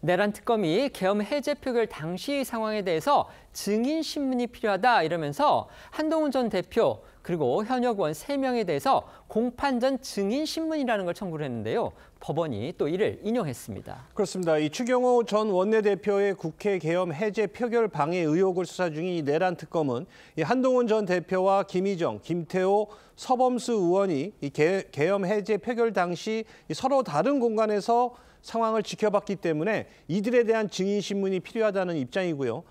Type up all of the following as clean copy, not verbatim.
내란 특검이 계엄 해제 표결 당시 상황에 대해서 증인 신문이 필요하다 이러면서 한동훈 전 대표 그리고 현역 의원 3명에 대해서 공판전 증인 신문이라는 걸 청구를 했는데요. 법원이 또 이를 인용했습니다. 그렇습니다. 이 추경호 전 원내대표의 국회 계엄 해제 표결 방해 의혹을 수사 중인 이 내란 특검은 이 한동훈 전 대표와 김희정, 김태호, 서범수 의원이 이 계엄 해제 표결 당시 서로 다른 공간에서 상황을 지켜봤기 때문에 이들에 대한 증인 신문이 필요하다는 입장이고요.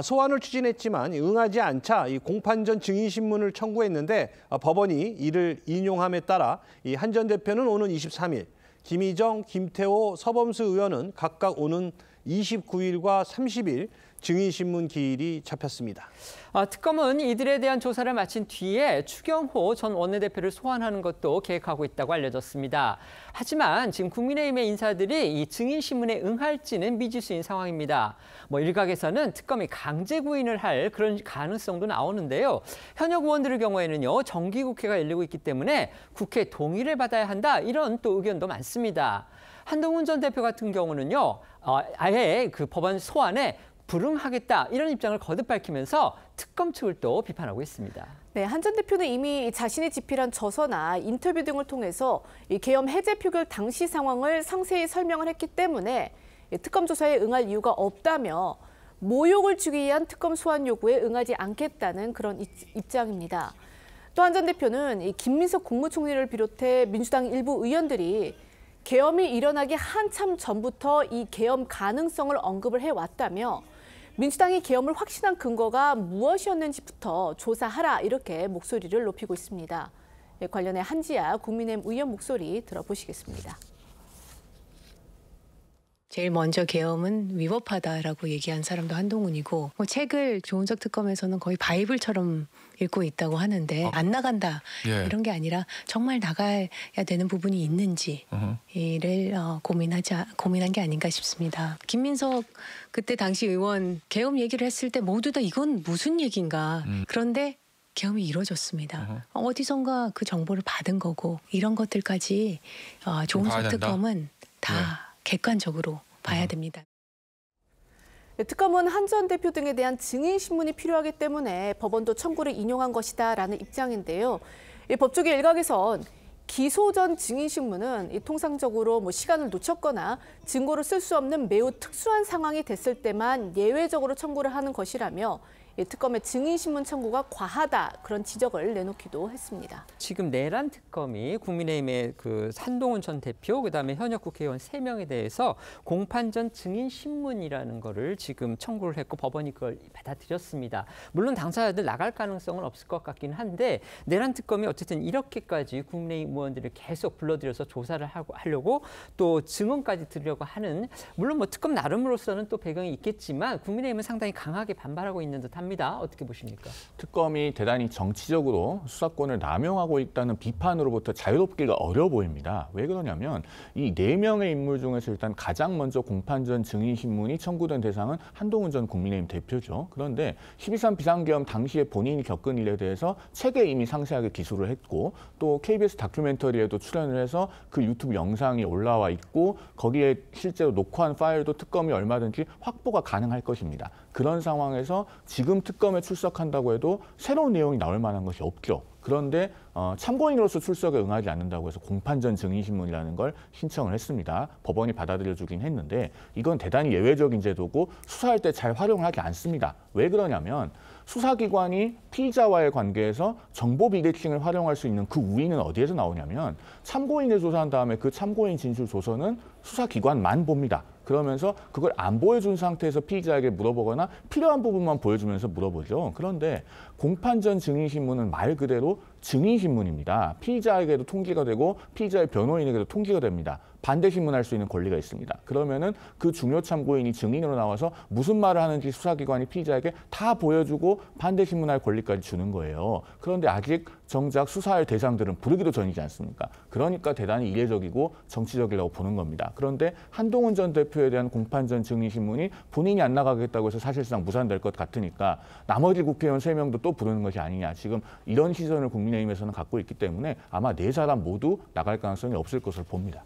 소환을 추진했지만 응하지 않자 이 공판전 증인 신문을 청구했는데 법원이 이를 인용함에 따라 이 한 전 대표는 오는 23일, 김희정, 김태호, 서범수 의원은 각각 오는 29일과 30일 증인 신문 기일이 잡혔습니다. 특검은 이들에 대한 조사를 마친 뒤에 추경호 전 원내대표를 소환하는 것도 계획하고 있다고 알려졌습니다. 하지만 지금 국민의힘의 인사들이 이 증인 신문에 응할지는 미지수인 상황입니다. 일각에서는 특검이 강제 구인을 할 그런 가능성도 나오는데요. 현역 의원들의 경우에는요, 정기국회가 열리고 있기 때문에 국회 동의를 받아야 한다 이런 또 의견도 많습니다. 한동훈 전 대표 같은 경우는요, 아예 그 법안 소환에 불응하겠다 이런 입장을 거듭 밝히면서 특검 측을 또 비판하고 있습니다. 네, 한 전 대표는 이미 자신이 집필한 저서나 인터뷰 등을 통해서 이 계엄 해제 표결 당시 상황을 상세히 설명을 했기 때문에 특검 조사에 응할 이유가 없다며 모욕을 주기 위한 특검 소환 요구에 응하지 않겠다는 그런 입장입니다. 또 한 전 대표는 이 김민석 국무총리를 비롯해 민주당 일부 의원들이 계엄이 일어나기 한참 전부터 이 계엄 가능성을 언급을 해왔다며 민주당이 계엄을 확신한 근거가 무엇이었는지부터 조사하라 이렇게 목소리를 높이고 있습니다. 관련해 한지아 국민의힘 의원 목소리 들어보시겠습니다. 제일 먼저 계엄은 위법하다라고 얘기한 사람도 한동훈이고 책을 조은석 특검에서는 거의 바이블처럼 읽고 있다고 하는데 안 나간다 이런 게 아니라 정말 나가야 되는 부분이 있는지 이를 고민한 게 아닌가 싶습니다. 김민석 그때 당시 의원 계엄 얘기를 했을 때 모두 다 이건 무슨 얘기인가 그런데 계엄이 이루어졌습니다. 어디선가 그 정보를 받은 거고 이런 것들까지 조은석 특검은 다 객관적으로 봐야 됩니다. 특검은 한 전 대표 등에 대한 증인 신문이 필요하기 때문에 법원도 청구를 인용한 것이다라는 입장인데요. 법조계 일각에선 기소 전 증인 신문은 통상적으로 시간을 놓쳤거나 증거를 쓸 수 없는 매우 특수한 상황이 됐을 때만 예외적으로 청구를 하는 것이라며 특검의 증인신문 청구가 과하다 그런 지적을 내놓기도 했습니다. 지금 내란 특검이 국민의힘의 그 한동훈 전 대표 그다음에 현역 국회의원 3명에 대해서 공판전 증인신문이라는 거를 지금 청구를 했고 법원이 그걸 받아들였습니다. 물론 당사자들 나갈 가능성은 없을 것 같긴 한데 내란 특검이 어쨌든 이렇게까지 국민의힘 의원들을 계속 불러들여서 조사를 하려고 또 증언까지 들으려고 하는 물론 특검 나름으로서는 또 배경이 있겠지만 국민의힘은 상당히 강하게 반발하고 있는 듯합니다. 어떻게 보십니까? 특검이 대단히 정치적으로 수사권을 남용하고 있다는 비판으로부터 자유롭기가 어려워 보입니다. 왜 그러냐면 이 4명의 인물 중에서 일단 가장 먼저 공판전 증인신문이 청구된 대상은 한동훈 전 국민의힘 대표죠. 그런데 12.3 비상계엄 당시에 본인이 겪은 일에 대해서 책에 이미 상세하게 기술을 했고 또 KBS 다큐멘터리에도 출연을 해서 그 유튜브 영상이 올라와 있고 거기에 실제로 녹화한 파일도 특검이 얼마든지 확보가 가능할 것입니다. 그런 상황에서 지금 특검에 출석한다고 해도 새로운 내용이 나올 만한 것이 없죠. 그런데 참고인으로서 출석에 응하지 않는다고 해서 공판전 증인신문이라는 걸 신청을 했습니다. 법원이 받아들여주긴 했는데 이건 대단히 예외적인 제도고 수사할 때 잘 활용하지 않습니다. 왜 그러냐면 수사기관이 피의자와의 관계에서 정보 비대칭을 활용할 수 있는 그 우위는 어디에서 나오냐면 참고인을 조사한 다음에 그 참고인 진술 조서는 수사기관만 봅니다. 그러면서 그걸 안 보여준 상태에서 피의자에게 물어보거나 필요한 부분만 보여주면서 물어보죠. 그런데 공판전 증인신문은 말 그대로 증인신문입니다. 피의자에게도 통지가 되고 피의자의 변호인에게도 통지가 됩니다. 반대 신문할 수 있는 권리가 있습니다. 그러면은 그 중요 참고인이 증인으로 나와서 무슨 말을 하는지 수사기관이 피의자에게 다 보여주고 반대 신문할 권리까지 주는 거예요. 그런데 아직 정작 수사할 대상들은 부르기도 전이지 않습니까? 그러니까 대단히 이례적이고 정치적이라고 보는 겁니다. 그런데 한동훈 전 대표에 대한 공판전 증인신문이 본인이 안 나가겠다고 해서 사실상 무산될 것 같으니까 나머지 국회의원 3명도 또 부르는 것이 아니냐. 지금 이런 시선을 국민의힘에서는 갖고 있기 때문에 아마 4사람 모두 나갈 가능성이 없을 것으로 봅니다.